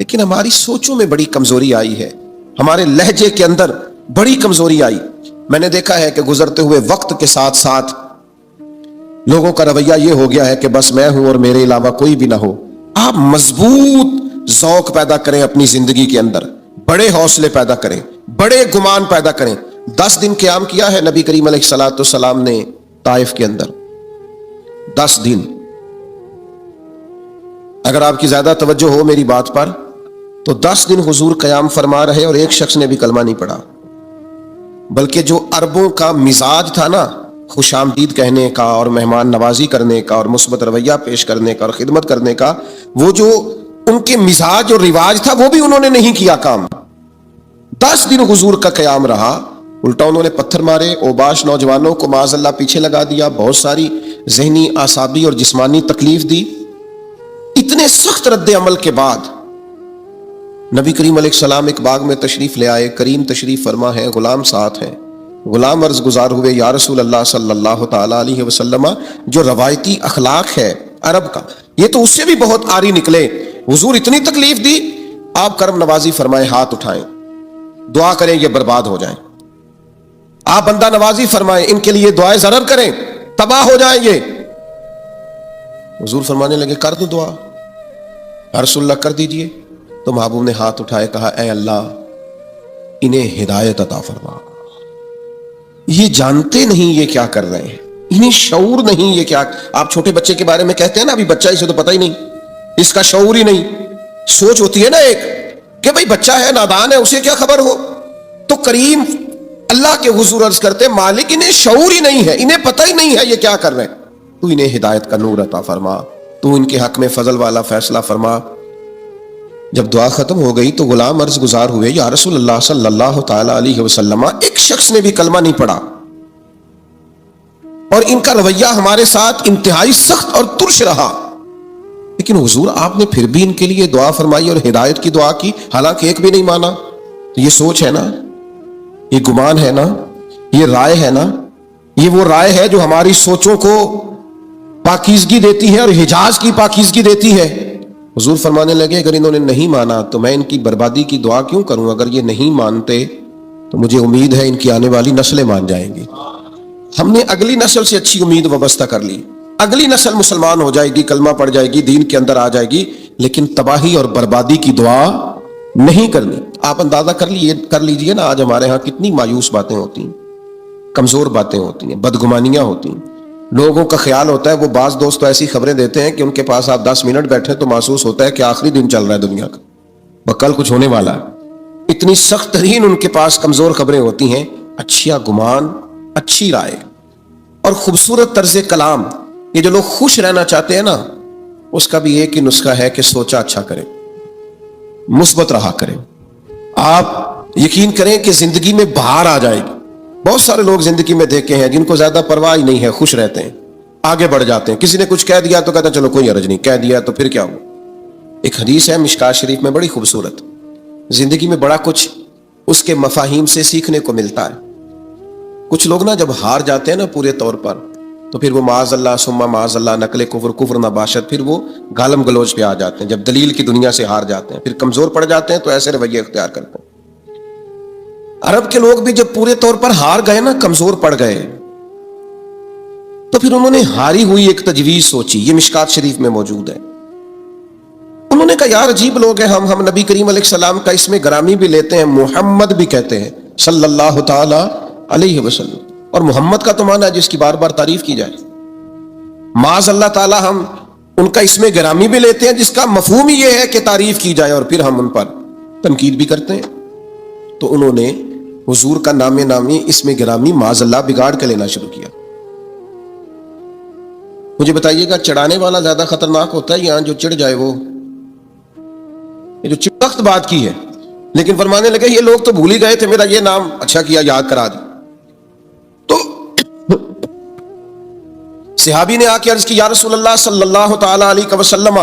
لیکن ہماری سوچوں میں بڑی کمزوری آئی ہے، ہمارے لہجے کے اندر بڑی کمزوری آئی۔ میں نے دیکھا ہے کہ گزرتے ہوئے وقت کے ساتھ ساتھ لوگوں کا رویہ یہ ہو گیا ہے کہ بس میں ہوں اور میرے علاوہ کوئی بھی نہ ہو۔ آپ مضبوط ذوق پیدا کریں اپنی زندگی کے اندر، بڑے حوصلے پیدا کریں، بڑے گمان پیدا کریں۔ 10 دن قیام کیا ہے نبی کریم علیہ الصلوۃ والسلام نے طائف کے اندر، 10 دن۔ اگر آپ کی زیادہ توجہ ہو میری بات پر تو 10 دن حضور قیام فرما رہے اور ایک شخص نے بھی کلمہ نہیں پڑھا، بلکہ جو عربوں کا مزاج تھا نا، خوش آمدید کہنے کا اور مہمان نوازی کرنے کا اور مثبت رویہ پیش کرنے کا اور خدمت کرنے کا، وہ جو ان کے مزاج اور رواج تھا وہ بھی انہوں نے نہیں کیا کام۔ 10 دن حضور کا قیام رہا، الٹا انہوں نے پتھر مارے، اوباش نوجوانوں کو معاذ اللہ پیچھے لگا دیا، بہت ساری ذہنی، اعصابی اور جسمانی تکلیف دی۔ اتنے سخت رد عمل کے بعد نبی کریم علیہ السلام ایک باغ میں تشریف لے آئے، کریم تشریف فرما ہے، غلام ساتھ ہیں۔ غلام عرض گزار ہوئے، یا رسول اللہ صلی اللہ تعالی علیہ وسلم، جو روایتی اخلاق ہے عرب کا یہ تو اس سے بھی بہت آری نکلے، حضور اتنی تکلیف دی، آپ کرم نوازی فرمائیں، ہاتھ اٹھائیں، دعا کریں یہ برباد ہو جائیں۔ آپ بندہ نوازی فرمائیں، ان کے لیے دعائیں ضرر کریں، تباہ ہو جائیں یہ۔ حضور فرمانے لگے، کر دو دعا، یا رسول اللہ کر دیجئے۔ تو محبوب نے ہاتھ اٹھائے، کہا اے اللہ انہیں ہدایت عطا فرما، یہ جانتے نہیں یہ کیا کر رہے ہیں، انہیں شعور نہیں یہ کیا۔ آپ چھوٹے بچے کے بارے میں کہتے ہیں نا، ابھی بچہ اسے تو پتہ ہی نہیں، اس کا شعور ہی نہیں، سوچ ہوتی ہے نا ایک کہ بھئی بچہ ہے، نادان ہے، اسے کیا خبر ہو۔ تو کریم اللہ کے حضور عرض کرتے، مالک انہیں شعور ہی نہیں ہے، انہیں پتہ ہی نہیں ہے یہ کیا کر رہے ہیں، تو انہیں ہدایت کا نور عطا فرما، تو ان کے حق میں فضل والا فیصلہ فرما۔ جب دعا ختم ہو گئی تو غلام عرض گزار ہوئے، یا رسول اللہ صلی اللہ تعالی علیہ وسلم، ایک شخص نے بھی کلمہ نہیں پڑھا اور ان کا رویہ ہمارے ساتھ انتہائی سخت اور ترش رہا، لیکن حضور آپ نے پھر بھی ان کے لیے دعا فرمائی اور ہدایت کی دعا کی، حالانکہ ایک بھی نہیں مانا۔ تو یہ سوچ ہے نا، یہ گمان ہے نا، یہ رائے ہے نا، یہ وہ رائے ہے جو ہماری سوچوں کو پاکیزگی دیتی ہے اور حجاز کی پاکیزگی دیتی ہے۔ حضور فرمانے لگے، اگر انہوں نے نہیں مانا تو میں ان کی بربادی کی دعا کیوں کروں؟ اگر یہ نہیں مانتے تو مجھے امید ہے ان کی آنے والی نسلیں مان جائیں گی۔ ہم نے اگلی نسل سے اچھی امید وابستہ کر لی، اگلی نسل مسلمان ہو جائے گی، کلمہ پڑھ جائے گی، دین کے اندر آ جائے گی، لیکن تباہی اور بربادی کی دعا نہیں کرنی۔ آپ اندازہ کر لیجئے نا، آج ہمارے ہاں کتنی مایوس باتیں ہوتی ہیں، کمزور باتیں ہوتی ہیں، بدگمانیاں ہوتی ہیں۔ لوگوں کا خیال ہوتا ہے، وہ بعض دوست تو ایسی خبریں دیتے ہیں کہ ان کے پاس آپ 10 منٹ بیٹھے تو محسوس ہوتا ہے کہ آخری دن چل رہا ہے دنیا کا، کل کچھ ہونے والا ہے۔ اتنی سخت ترین ان کے پاس کمزور خبریں ہوتی ہیں۔ اچھا گمان، اچھی رائے اور خوبصورت طرز کلام، یہ جو لوگ خوش رہنا چاہتے ہیں نا، اس کا بھی ایک ہی نسخہ ہے کہ سوچا اچھا کریں، مثبت رہا کریں۔ آپ یقین کریں کہ زندگی میں بہار آ جائے گی۔ بہت سارے لوگ زندگی میں دیکھے ہیں جن کو زیادہ پرواہ ہی نہیں ہے، خوش رہتے ہیں، آگے بڑھ جاتے ہیں۔ کسی نے کچھ کہہ دیا تو کہتا چلو کوئی حرج نہیں، کہہ دیا تو پھر کیا ہو۔ ایک حدیث ہے مشکات شریف میں بڑی خوبصورت، زندگی میں بڑا کچھ اس کے مفاہیم سے سیکھنے کو ملتا ہے۔ کچھ لوگ نا جب ہار جاتے ہیں نا پورے طور پر، تو پھر وہ معاذ اللہ ثم معاذ اللہ نقل کفر نہ باشد، پھر وہ گالم گلوچ پہ آ جاتے ہیں۔ جب دلیل کی دنیا سے ہار جاتے ہیں، پھر کمزور پڑ جاتے ہیں، تو ایسے رویے اختیار کرتے ہیں۔ عرب کے لوگ بھی جب پورے طور پر ہار گئے نا، کمزور پڑ گئے، تو پھر انہوں نے ہاری ہوئی ایک تجویز سوچی، یہ مشکات شریف میں موجود ہے۔ انہوں نے کہا یار عجیب لوگ ہیں، ہم نبی کریم علیہ السلام کا اس میں گرامی بھی لیتے ہیں، محمد بھی کہتے ہیں صلی اللہ تعالی علیہ وسلم، اور محمد کا تو معنی ہے جس کی بار بار تعریف کی جائے۔ معاذ اللہ تعالی ہم ان کا اس میں گرامی بھی لیتے ہیں جس کا مفہوم ہی یہ ہے کہ تعریف کی جائے، اور پھر ہم ان پر تنقید بھی کرتے ہیں۔ تو انہوں نے حضور کا نام نامی اس میں گرامی معاذ اللہ بگاڑ کے لینا شروع کیا۔ مجھے بتائیے گا چڑھانے والا زیادہ خطرناک ہوتا ہے یا جو چڑھ جائے وہ؟ یہ جو چڑھت بات کی ہے، لیکن فرمانے لگے یہ لوگ تو بھول ہی گئے تھے، میرا یہ نام اچھا کیا یاد کرا دی۔ تو صحابی نے آ کے عرض کی، یا رسول اللہ صلی اللہ تعالی علیہ وسلم،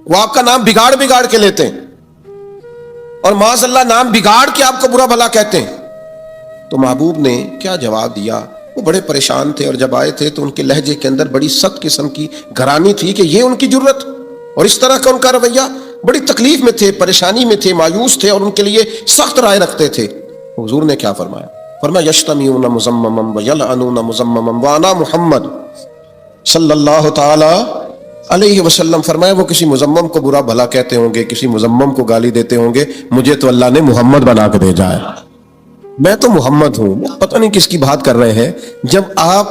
وہ آپ کا نام بگاڑ کے لیتے ہیں، اور معاذ اللہ نام بگاڑ کے آپ کو برا بھلا کہتے ہیں۔ تو محبوب نے کیا جواب دیا؟ وہ بڑے پریشان تھے، اور جب آئے تھے تو ان کے لہجے کے اندر بڑی سخت قسم کی گھرانی تھی کہ یہ ان کی جرت اور اس طرح کا ان کا رویہ۔ بڑی تکلیف میں تھے، پریشانی میں تھے، مایوس تھے اور ان کے لیے سخت رائے رکھتے تھے. حضور نے کیا فرمایا؟ فرمایا یشتمیون مزمما ویلعنون مزمما وانا محمد صلی اللہ تعالی علیہ وسلم. فرمایا وہ کسی مزمم کو برا بھلا کہتے ہوں گے، کسی مزمم کو گالی دیتے ہوں گے، مجھے تو اللہ نے محمد بنا کے بھیجا ہے، میں تو محمد ہوں. پتہ نہیں کس کی بات کر رہے ہیں. جب آپ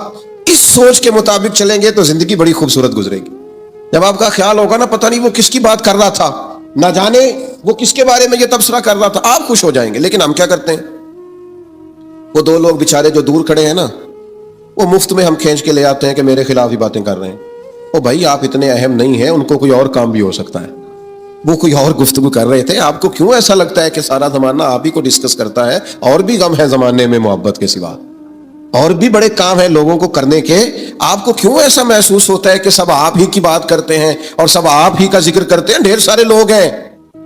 اس سوچ کے مطابق چلیں گے تو زندگی بڑی خوبصورت گزرے گی. جب آپ کا خیال ہوگا نا پتہ نہیں وہ کس کی بات کر رہا تھا، نہ جانے وہ کس کے بارے میں یہ تبصرہ کر رہا تھا، آپ خوش ہو جائیں گے. لیکن ہم کیا کرتے ہیں؟ وہ دو لوگ بیچارے جو دور کھڑے ہیں نا، وہ مفت میں ہم کھینچ کے لے آتے ہیں کہ میرے خلاف ہی باتیں کر رہے ہیں. او بھائی آپ اتنے اہم نہیں ہیں، ان کو کوئی اور کام بھی ہو سکتا ہے، وہ کوئی اور گفتگو کر رہے تھے. آپ کو کیوں ایسا لگتا ہے کہ سارا زمانہ آپ ہی کو ڈسکس کرتا ہے؟ اور بھی غم ہے زمانے میں محبت کے سوا، اور بھی بڑے کام ہیں لوگوں کو کرنے کے. آپ کو کیوں ایسا محسوس ہوتا ہے کہ سب آپ ہی کی بات کرتے ہیں اور سب آپ ہی کا ذکر کرتے ہیں؟ ڈھیر سارے لوگ ہیں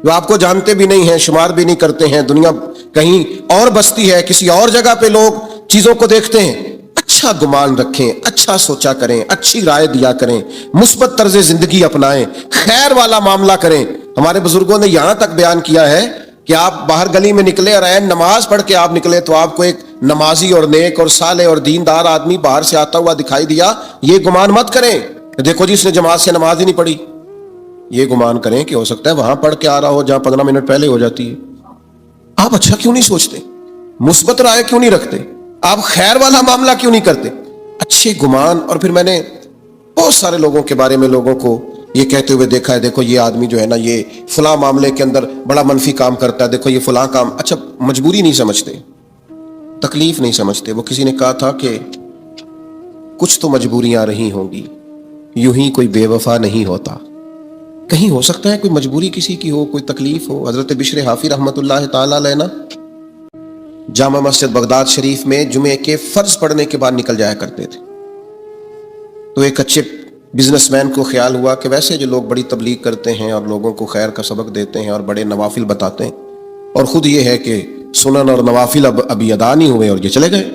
جو آپ کو جانتے بھی نہیں ہیں، شمار بھی نہیں کرتے ہیں. دنیا کہیں اور بستی ہے، کسی اور جگہ پہ لوگ چیزوں کو دیکھتے ہیں. اچھا گمان رکھیں، اچھا سوچا کریں، اچھی رائے دیا کریں، مثبت طرز زندگی اپنائیں، خیر والا معاملہ کریں. ہمارے بزرگوں نے یہاں تک بیان کیا ہے کہ آپ باہر گلی میں نکلے اور نماز پڑھ کے آپ نکلے تو آپ کو ایک نمازی اور نیک اور صالح اور دیندار آدمی باہر سے آتا ہوا دکھائی دیا، یہ گمان مت کریں دیکھو جی اس نے جماعت سے نماز ہی نہیں پڑھی. یہ گمان کریں کہ ہو سکتا ہے وہاں پڑھ کے آ رہا ہو جہاں 15 منٹ پہلے ہو جاتی ہے. آپ اچھا کیوں نہیں سوچتے؟ مثبت رائے کیوں نہیں رکھتے؟ آپ خیر والا معاملہ کیوں نہیں کرتے؟ اچھے گمان. اور پھر میں نے بہت سارے لوگوں کے بارے میں لوگوں کو یہ کہتے ہوئے دیکھا ہے، دیکھو یہ آدمی جو ہے نا یہ فلاں معاملے کے اندر بڑا منفی کام کرتا ہے، دیکھو یہ فلاں کام. اچھا مجبوری نہیں سمجھتے، تکلیف نہیں سمجھتے. وہ کسی نے کہا تھا کہ کچھ تو مجبوریاں رہی ہوں گی، یوں ہی کوئی بے وفا نہیں ہوتا. کہیں ہو سکتا ہے کوئی مجبوری کسی کی ہو، کوئی تکلیف ہو. حضرت بشر حافی رحمۃ اللہ تعالی علیہ نا جامع مسجد بغداد شریف میں جمعے کے فرض پڑھنے کے بعد نکل جایا کرتے تھے. تو ایک اچھے بزنس مین کو خیال ہوا کہ ویسے جو لوگ بڑی تبلیغ کرتے ہیں اور لوگوں کو خیر کا سبق دیتے ہیں اور بڑے نوافل بتاتے ہیں، اور خود یہ ہے کہ سنن اور نوافل ابھی ادا نہیں ہوئے اور یہ چلے گئے.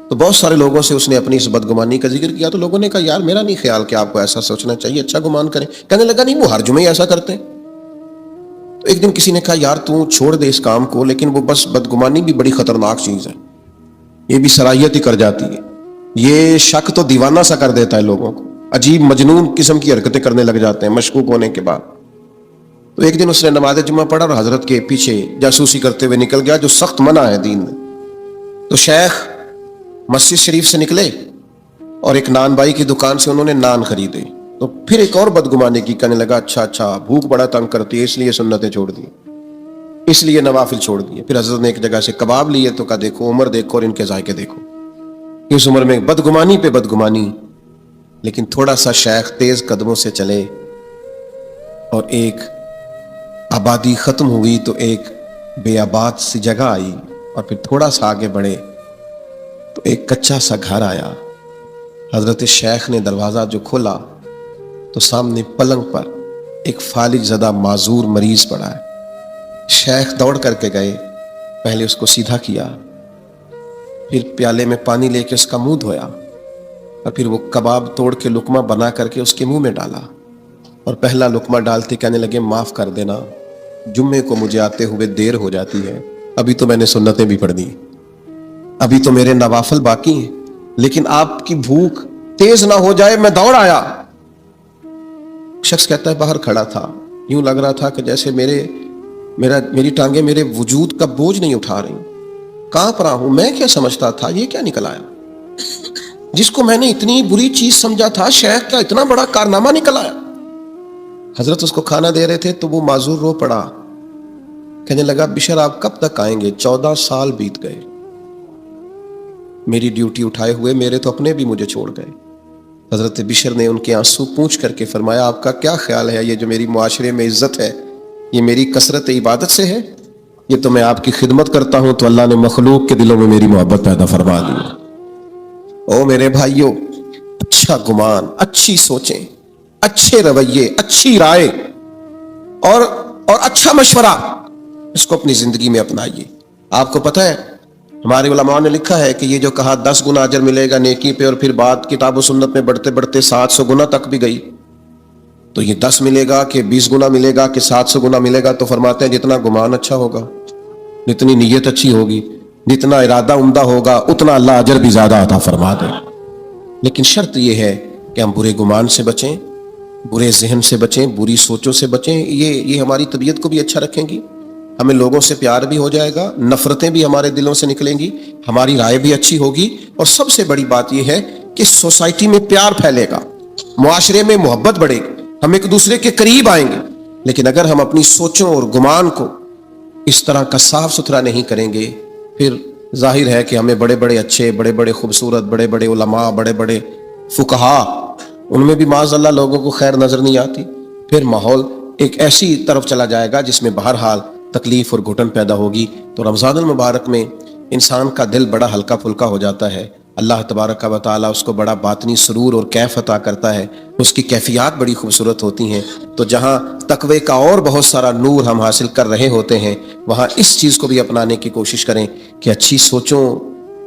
تو بہت سارے لوگوں سے اس نے اپنی اس بدگمانی کا ذکر کیا. تو لوگوں نے کہا یار میرا نہیں خیال کہ آپ کو ایسا سوچنا چاہیے، اچھا گمان کریں. کہنے لگا نہیں وہ ہر جمعے ایسا کرتے ہیں. تو ایک دن کسی نے کہا یار تو چھوڑ دے اس کام کو، لیکن وہ بس بدگمانی بھی بڑی خطرناک چیز ہے، یہ بھی صلاحیت ہی کر جاتی ہے، یہ شک تو دیوانہ سا کر دیتا ہے لوگوں کو، عجیب مجنون قسم کی حرکتیں کرنے لگ جاتے ہیں مشکوک ہونے کے بعد. تو ایک دن اس نے نماز جمعہ پڑھا اور حضرت کے پیچھے جاسوسی کرتے ہوئے نکل گیا، جو سخت منع ہے دین میں. تو شیخ مسجد شریف سے نکلے اور ایک نان بائی کی دکان سے انہوں نے نان خریدے. تو پھر ایک اور بدگمانی کی، کہنے لگا اچھا بھوک بڑا تنگ کرتی ہے اس لیے سنتیں چھوڑ دی، اس لیے نوافل چھوڑ دیے. پھر حضرت نے ایک جگہ سے کباب لیے تو کہا دیکھو عمر دیکھو اور ان کے ذائقے دیکھو، اس عمر میں بدگمانی پہ بدگمانی. لیکن تھوڑا سا شیخ تیز قدموں سے چلے اور ایک آبادی ختم ہوئی تو ایک بے آباد سی جگہ آئی، اور پھر تھوڑا سا آگے بڑھے تو ایک کچا سا گھر آیا. حضرت شیخ نے دروازہ جو کھولا تو سامنے پلنگ پر ایک فالج زدہ معذور مریض پڑا ہے. شیخ دوڑ کر کے گئے، پہلے اس کو سیدھا کیا، پھر پیالے میں پانی لے کے اس کا منہ دھویا، اور پھر وہ کباب توڑ کے لقمہ بنا کر کے اس کے منہ میں ڈالا. اور پہلا لقمہ ڈالتے کہنے لگے معاف کر دینا، جمعے کو مجھے آتے ہوئے دیر ہو جاتی ہے، ابھی تو میں نے سنتیں بھی پڑھ دی، ابھی تو میرے نوافل باقی ہیں، لیکن آپ کی بھوک تیز نہ ہو جائے میں دوڑ آیا. شخص کہتا ہے باہر کھڑا تھا، یوں لگ رہا تھا کہ جیسے میری ٹانگیں میرے وجود کا بوجھ نہیں اٹھا رہی، کانپ رہا ہوں. میں کیا سمجھتا تھا یہ کیا نکل آیا؟ جس کو میں نے اتنی بری چیز سمجھا تھا شیخ کا اتنا بڑا کارنامہ نکل آیا. حضرت اس کو کھانا دے رہے تھے تو وہ معذور رو پڑا، کہنے لگا بشر آپ کب تک آئیں گے؟ 14 سال بیت گئے میری ڈیوٹی اٹھائے ہوئے، میرے تو اپنے بھی مجھے چھوڑ گئے. حضرت بشر نے ان کے آنسو پوچھ کر کے فرمایا آپ کا کیا خیال ہے، یہ جو میری معاشرے میں عزت ہے یہ میری کثرت عبادت سے ہے؟ یہ تو میں آپ کی خدمت کرتا ہوں تو اللہ نے مخلوق کے دلوں میں میری محبت پیدا فرما دی. او میرے بھائیوں، اچھا گمان، اچھی سوچیں، اچھے رویے، اچھی رائے اور اچھا مشورہ، اس کو اپنی زندگی میں اپنائیے. آپ کو پتہ ہے ہمارے علماء نے لکھا ہے کہ یہ جو کہا 10 گنا اجر ملے گا نیکی پہ، اور پھر بات کتاب و سنت میں بڑھتے بڑھتے 700 گنا تک بھی گئی. تو یہ 10 ملے گا کہ 20 گنا ملے گا کہ 700 گنا ملے گا؟ تو فرماتے ہیں جتنا گمان اچھا ہوگا، جتنی نیت اچھی ہوگی، جتنا ارادہ عمدہ ہوگا، اتنا اللہ اجر بھی زیادہ عطا فرما دے۔ لیکن شرط یہ ہے کہ ہم برے گمان سے بچیں، برے ذہن سے بچیں، بری سوچوں سے بچیں۔ یہ ہماری طبیعت کو بھی اچھا رکھیں گی، ہمیں لوگوں سے پیار بھی ہو جائے گا، نفرتیں بھی ہمارے دلوں سے نکلیں گی، ہماری رائے بھی اچھی ہوگی، اور سب سے بڑی بات یہ ہے کہ سوسائٹی میں پیار پھیلے گا، معاشرے میں محبت بڑھے گی، ہم ایک دوسرے کے قریب آئیں گے۔ لیکن اگر ہم اپنی سوچوں اور گمان کو اس طرح کا صاف ستھرا نہیں کریں گے، پھر ظاہر ہے کہ ہمیں بڑے بڑے اچھے، بڑے بڑے خوبصورت، بڑے بڑے علماء، بڑے بڑے فقہا، ان میں بھی معاذ اللہ لوگوں کو خیر نظر نہیں آتی۔ پھر ماحول ایک ایسی طرف چلا جائے گا جس میں بہرحال تکلیف اور گھٹن پیدا ہوگی۔ تو رمضان المبارک میں انسان کا دل بڑا ہلکا پھلکا ہو جاتا ہے، اللہ تبارک و تعالیٰ اس کو بڑا باطنی سرور اور کیف عطا کرتا ہے، اس کی کیفیات بڑی خوبصورت ہوتی ہیں۔ تو جہاں تقوی کا اور بہت سارا نور ہم حاصل کر رہے ہوتے ہیں، وہاں اس چیز کو بھی اپنانے کی کوشش کریں کہ اچھی سوچوں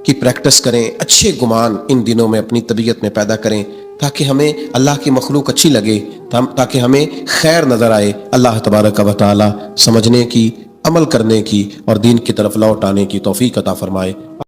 کی پریکٹس کریں، اچھے گمان ان دنوں میں اپنی طبیعت میں پیدا کریں، تاکہ ہمیں اللہ کی مخلوق اچھی لگے، تاکہ ہمیں خیر نظر آئے۔ اللہ تبارک و تعالیٰ سمجھنے کی، عمل کرنے کی اور دین کی طرف لوٹ آنے کی توفیق عطا فرمائے۔